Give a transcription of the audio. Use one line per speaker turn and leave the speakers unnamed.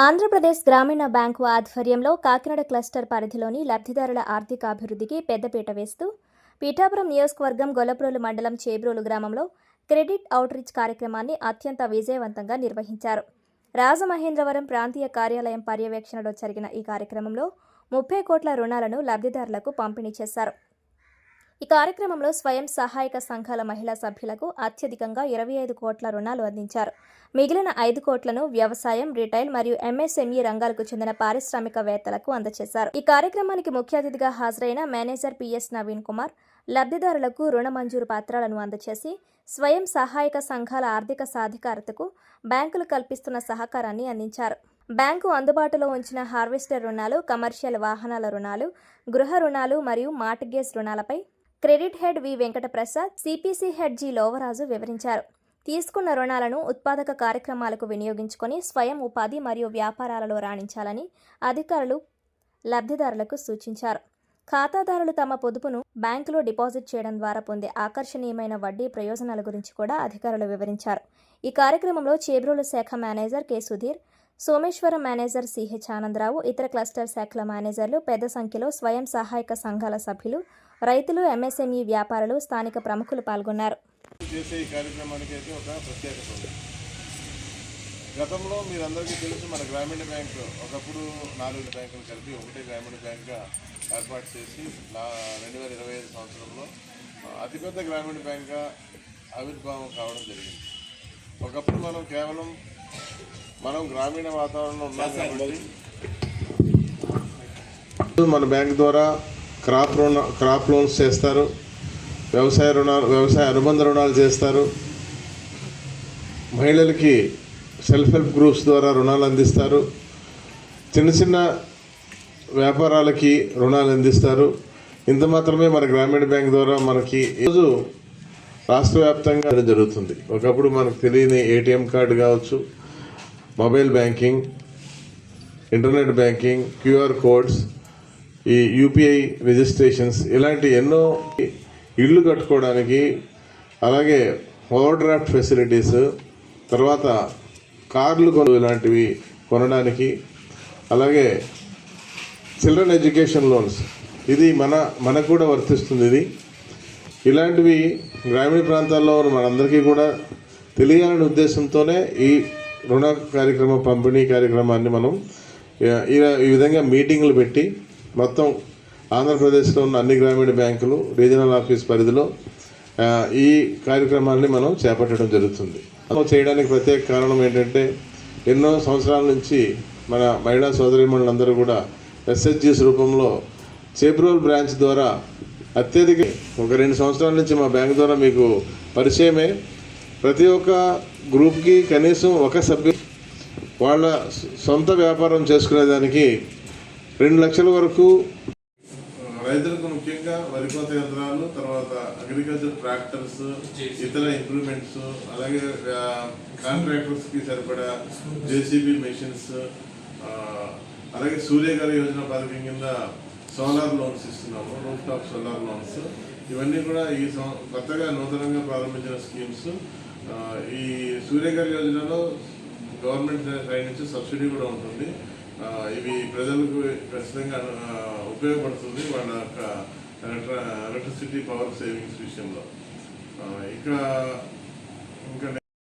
ఆంధ్రప్రదేశ్ గ్రామీణ బ్యాంకు ఆధ్వర్యంలో కాకినాడ క్లస్టర్ పరిధిలోని లబ్ధిదారుల ఆర్థికాభివృద్ధికి పెద్దపీట వేస్తూ పీఠాపురం నియోజకవర్గం గొల్లప్రోలు మండలం చేబ్రోలు గ్రామంలో క్రెడిట్ అవుట్రీచ్ కార్యక్రమాన్ని అత్యంత విజయవంతంగా నిర్వహించారు. రాజమహేంద్రవరం ప్రాంతీయ కార్యాలయం పర్యవేక్షణలో జరిగిన ఈ కార్యక్రమంలో 30 కోట్ల రుణాలను లబ్ధిదారులకు పంపిణీ చేశారు. ఈ కార్యక్రమంలో స్వయం సహాయక సంఘాల మహిళా సభ్యులకు అత్యధికంగా 25 కోట్ల రుణాలు అందించారు. మిగిలిన 5 కోట్లను వ్యవసాయం, రిటైల్ మరియు ఎంఎస్ఎంఈ రంగాలకు చెందిన పారిశ్రామికవేత్తలకు అందజేశారు. ఈ కార్యక్రమానికి ముఖ్య అతిథిగా హాజరైన మేనేజర్ పిఎస్ నవీన్ కుమార్ లబ్ధిదారులకు రుణ మంజూరు పత్రాలను అందజేసి స్వయం సహాయక సంఘాల ఆర్థిక సాధికారతకు బ్యాంకులు కల్పిస్తున్న సహకారాన్ని అందించారు. బ్యాంకు అందుబాటులో ఉంచిన హార్వెస్టర్ రుణాలు, కమర్షియల్ వాహనాల రుణాలు, గృహ రుణాలు మరియు మార్ట్గేజ్ రుణాలపై credit head V Venkataprasad, CPC head G Lovaraju వివరించారు. తీసుకున్న రుణాలను ఉత్పాదక కార్యక్రమాలకు వినియోగించుకొని స్వయం ఉపాధి మరియు వ్యాపారాలలో రాణించాలని అధికారులు లబ్ధిదారులకు సూచించారు. ఖాతాదారులు తమ పొదుపును బ్యాంకులో డిపాజిట్ చేయడం ద్వారా పొందే ఆకర్షణీయమైన వడ్డీ ప్రయోజనాల గురించి కూడా అధికారులు వివరించారు. ఈ కార్యక్రమంలో చేబ్రోలు శాఖ manager K Sudheer, Someswaram manager CH Anandarao, ఇతర క్లస్టర్ శాఖల మేనేజర్లు, పెద్ద సంఖ్యలో స్వయం సహాయక సంఘాల సభ్యులు, రైతులు, ఎంఎస్ఎంఈ వ్యాపారులు, స్థానిక ప్రముఖులు పాల్గొన్నారు.
చేసే ఈ కార్యక్రమానికి అయితే ఒక ప్రత్యేకత ఉంది. గతంలో మీరందరికీ తెలుసు, మన గ్రామీణ బ్యాంకు ఒకప్పుడు 4 బ్యాంకులు కలిపి ఒకటే గ్రామీణ బ్యాంక్గా ఏర్పాటు చేసి 2025 సంవత్సరంలో అతిపెద్ద గ్రామీణ బ్యాంక్గా ఆవిర్భావం కావడం జరిగింది. ఒకప్పుడు మనం గ్రామీణ వాతావరణంలో ఉన్నాం కాబట్టి మన బ్యాంక్ ద్వారా క్రాప్ లోన్స్ చేస్తారు, వ్యవసాయ అనుబంధ రుణాలు చేస్తారు, మహిళలకి సెల్ఫ్ హెల్ప్ గ్రూప్స్ ద్వారా రుణాలు అందిస్తారు, చిన్న వ్యాపారాలకి రుణాలు అందిస్తారు. ఇంత మాత్రమే మన గ్రామీణ బ్యాంక్ ద్వారా మనకి ఈరోజు రాష్ట్ర వ్యాప్తంగా జరుగుతుంది. ఒకప్పుడు మనకు తెలియని ఏటీఎం కార్డు కావచ్చు, mobile banking, internet banking, QR codes, ఈ యూపీఐ రిజిస్ట్రేషన్స్, ఇలాంటి ఎన్నో ఇళ్ళు కట్టుకోవడానికి, అలాగే ఓవర్ డ్రాఫ్ట్ ఫెసిలిటీస్, తర్వాత కార్లు ఇలాంటివి కొనడానికి, అలాగే చిల్డ్రన్ ఎడ్యుకేషన్ లోన్స్, ఇది మనకు కూడా వర్తిస్తుంది. ఇలాంటివి గ్రామీణ ప్రాంతాల్లో మనందరికీ కూడా తెలియాలనే ఉద్దేశంతోనే ఈ రుణ పంపిణీ కార్యక్రమాన్ని మనం ఈ విధంగా మీటింగ్లు పెట్టి మొత్తం ఆంధ్రప్రదేశ్లో ఉన్న అన్ని గ్రామీణ బ్యాంకులు రీజనల్ ఆఫీస్ పరిధిలో ఈ కార్యక్రమాన్ని మనం చేపట్టడం జరుగుతుంది. చేయడానికి ప్రత్యేక కారణం ఏంటంటే, ఎన్నో సంవత్సరాల నుంచి మన మహిళా సోదరీమణులందరూ కూడా ఎస్హెచ్జిస్ రూపంలో చేబ్రోల్ బ్రాంచ్ ద్వారా అత్యధిక ఒక 2 సంవత్సరాల నుంచి మా బ్యాంక్ ద్వారా మీకు పరిచయమే. ప్రతి ఒక్క గ్రూప్కి కనీసం ఒక సభ్యులు వాళ్ళ సొంత వ్యాపారం చేసుకునేదానికి 2 లక్షల వరకు, రైతులకు ముఖ్యంగా వరికోత యంత్రాలు, తర్వాత అగ్రికల్చర్ ట్రాక్టర్స్, ఇతర ఇంప్రూవ్మెంట్స్, అలాగే కాంట్రాక్టర్స్కి సరిపడా జేసీబీ మెషిన్స్, అలాగే సూర్యగారి యోజన పథకం కింద సోలార్ లోన్స్ ఇస్తున్నాము, రూఫ్ టాప్ సోలార్ లోన్స్. ఇవన్నీ కూడా ఈ కొత్తగా నూతనంగా ప్రారంభించిన స్కీమ్స్. ఈ సూర్యగారి యోజనలో గవర్నమెంట్ సైడ్ నుంచి సబ్సిడీ కూడా ఉంటుంది. ఇవి ప్రజలకు ఖచ్చితంగా ఉపయోగపడుతుంది వాళ్ళ యొక్క ఎలక్ట్రిసిటీ పవర్ సేవింగ్స్ విషయంలో. ఇంకా